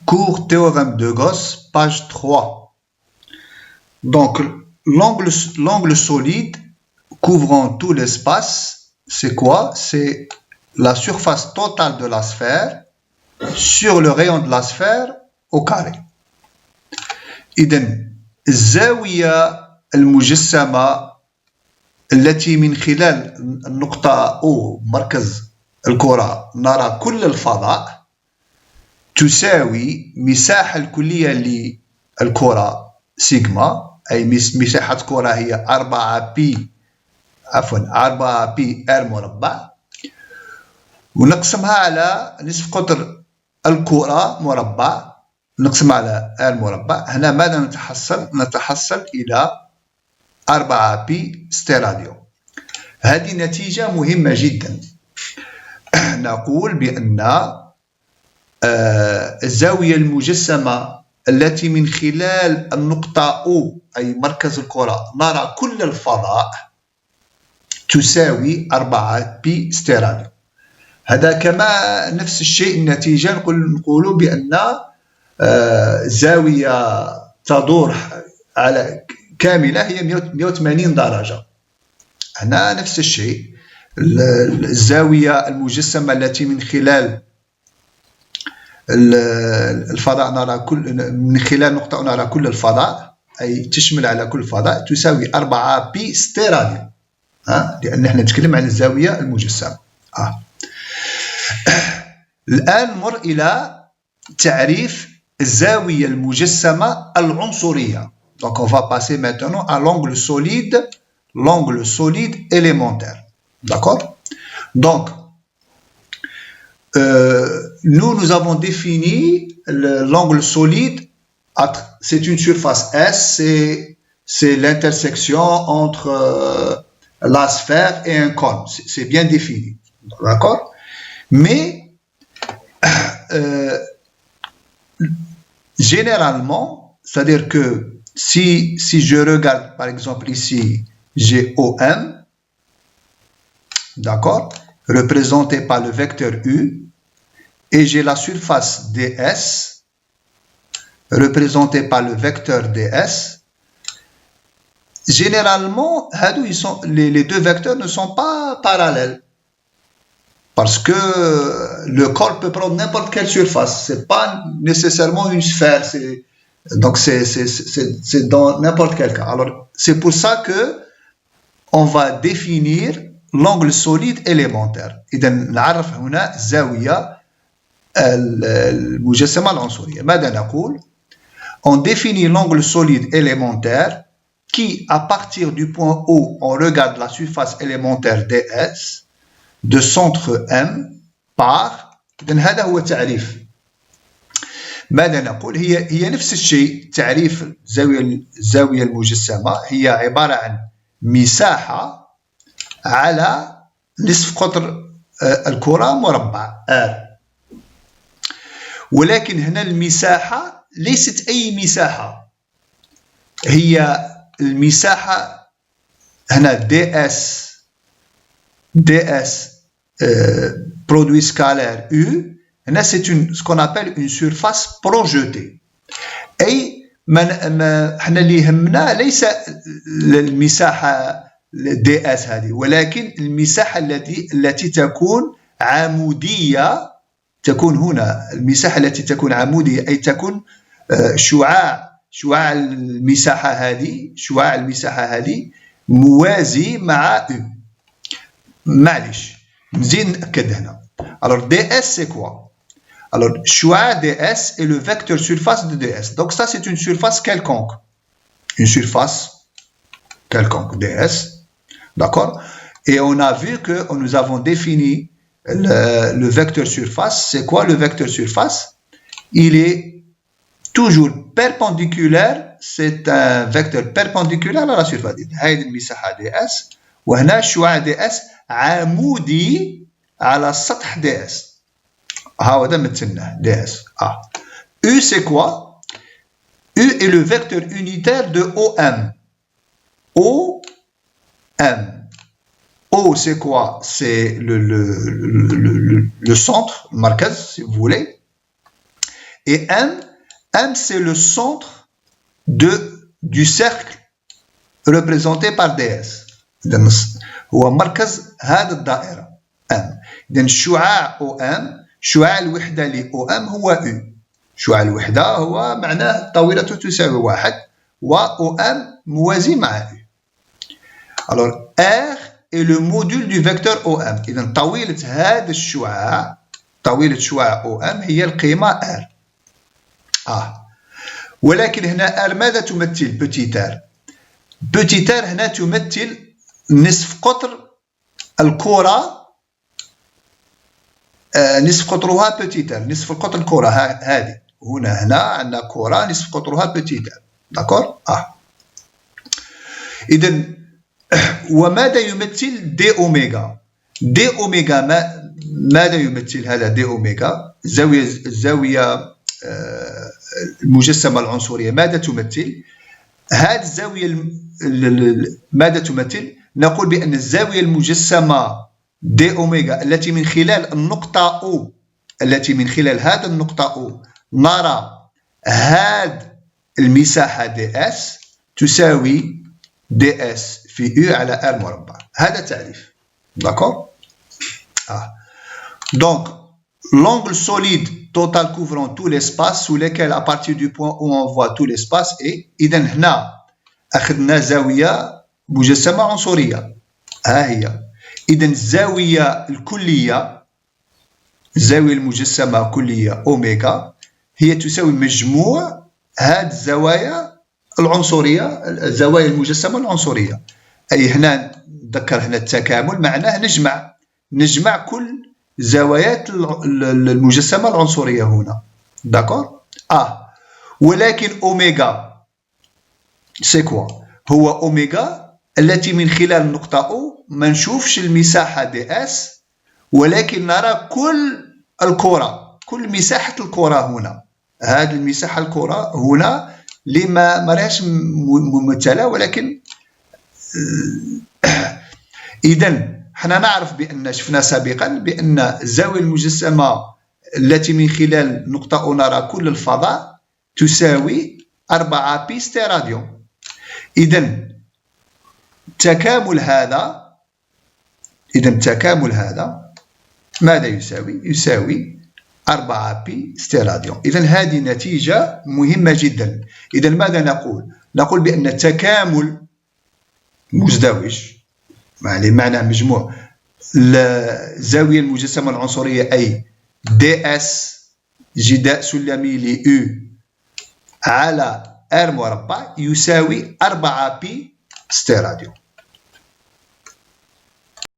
Cours théorème de Gauss, page 3. Donc, l'angle solide couvrant tout l'espace, c'est quoi? C'est la surface totale de la sphère sur le rayon de la sphère au carré. إذن الزاوية المجسمة التي من خلال النقطة أو مركز الكرة نرى كل الفضاء تساوي مساحة الكلية للكرة سيجما، أي مساحة كرة هي 4 بي ار مربع، ونقسمها على نصف قطر الكرة مربع، نقسمها على ار مربع. هنا ماذا نتحصل إلى 4 بي ستيراديو. هذه نتيجة مهمة جدا. نقول بأن الزاوية المجسمة التي من خلال النقطة O أي مركز الكرة نرى كل الفضاء تساوي 4 بي ستيراديو. هذا كما نفس الشيء النتيجة نقول بأن زاوية تدور على كاملة هي 180 درجة. هنا نفس الشيء، الزاوية المجسمة التي من خلال الفضاء نرى من خلال نقطة نرى كل الفضاء، أي تشمل على كل الفضاء، تساوي 4 بي ستيراديو، لأن احنا نتكلم عن الزاوية المجسمة. الآن نمر إلى تعريف الزاوية المجسمة العنصرية. Donc on va passer maintenant à l'angle solide élémentaire. D'accord? Donc nous avons défini l'angle solide. C'est une surface S, c'est l'intersection entre la sphère et un cône. C'est bien défini. D'accord? Mais généralement, c'est-à-dire que si je regarde par exemple ici, j'ai OM, d'accord, représenté par le vecteur U, et j'ai la surface DS, représentée par le vecteur DS. Généralement, les deux vecteurs ne sont pas parallèles, parce que le corps peut prendre n'importe quelle surface. Ce n'est pas nécessairement une sphère, donc c'est dans n'importe quel cas. Alors, c'est pour ça que on va définir l'angle solide élémentaire. إذا نعرف هنا الزاوية المجسمة العنصرية. ماذا نقول؟ On définit l'angle solide élémentaire qui, à partir du point O, on regarde la surface élémentaire DS de centre M par. إذا هذا هو تعريف. ماذا نقول؟ هي نفس الشيء. تعريف الزاوية المجسمة هي عبارة عن مساحة على نصف قطر الكرة مربع R. ولكن هنا المساحة ليست أي مساحة، هي المساحة هنا DS produit scalaire U. هنا c'est ce qu'on appelle une surface projetée. أي احنا اللي يهمنا ليس المساحة DS هذه، ولكن المساحة التي تكون عمودية. تكون هنا المساحة التي تكون عمودية، أي تكون شعاع المساحة هذه موازي مع U. معليش نزيد نأكد هنا. Alors DS c'est quoi? Alors شعاع DS est le vecteur surface de DS. Donc ça c'est une surface quelconque. DS. D'accord? Et on a vu que nous avons défini le vecteur surface. C'est quoi le vecteur surface? Il est toujours perpendiculaire. C'est un vecteur perpendiculaire à la surface. هذه المساحة DS وهنا الشعاع DS عمودي على السطح DS. هذا مثلناه DS. U c'est quoi? U est le vecteur unitaire de OM. O c'est quoi? C'est le centre, le markaz si vous voulez. Et M c'est le centre du cercle représenté par ds. إذا هو مركز هذه الدائرة M. إذا الشعاع OM، شعاع الوحدة ل OM هو U. شعاع الوحدة هو معناه طويلته تساوي 1 و OM موازي مع U. Alors R est le module du vecteur OM. إذا طويلة هذا الشعاع، طويلة شعاع OM هي القيمة R. ولكن هنا R ماذا تمثل؟ petit r. petit r هنا تمثل نصف قطر الكرة، نصف قطرها petit r، نصف القطر الكرة هذه. هنا عندنا كرة نصف قطرها petit r. داكور؟ إذا وماذا يمثل دي أوميغا؟ دي أوميغا ماذا يمثل هذا دي أوميغا؟ الزاوية المجسمة العنصرية ماذا تمثل؟ هذه الزاوية ماذا تمثل؟ نقول بأن الزاوية المجسمة دي أوميغا التي من خلال النقطة أو، التي من خلال هذه النقطة أو نرى هذه المساحة دي اس تساوي دي اس في U على R مربع. هذا تعريف. D'accord? Donc, l'angle solide total couvrant tout l'espace sous lequel à partir du point où on voit tout l'espace est. إذا هنا أخذنا زاوية مجسمة عنصرية. هي. إذا الزاوية الكلية، الزاوية المجسمة كلية أوميغا هي تساوي مجموع هذه الزوايا العنصرية، الزوايا المجسمة العنصرية. أي هنا نذكر هنا التكامل معناه نجمع كل زوايات المجسمة العنصرية هنا. داكور؟ ولكن أوميغا سي كوا؟ هو أوميغا التي من خلال النقطة أو ما نشوفش المساحة دي اس، ولكن نرى كل الكرة، كل مساحة الكرة هنا. هذه المساحة الكرة هنا اللي ما راهش ممثلة، ولكن إذا حنا نعرف بأن شفنا سابقا بأن الزاوية المجسمة التي من خلال نقطة أو نرى كل الفضاء تساوي 4 بي ستيراديون. إذا تكامل هذا ماذا يساوي؟ يساوي 4 بي ستيراديون. إذا هذه نتيجة مهمة جدا. إذا ماذا نقول؟ نقول بأن التكامل مزدوج، معنى مجموع الزاوية المجسمة العنصرية أي دي اس جداء سلمي ل U على R مربع يساوي 4 بي ستيراديون.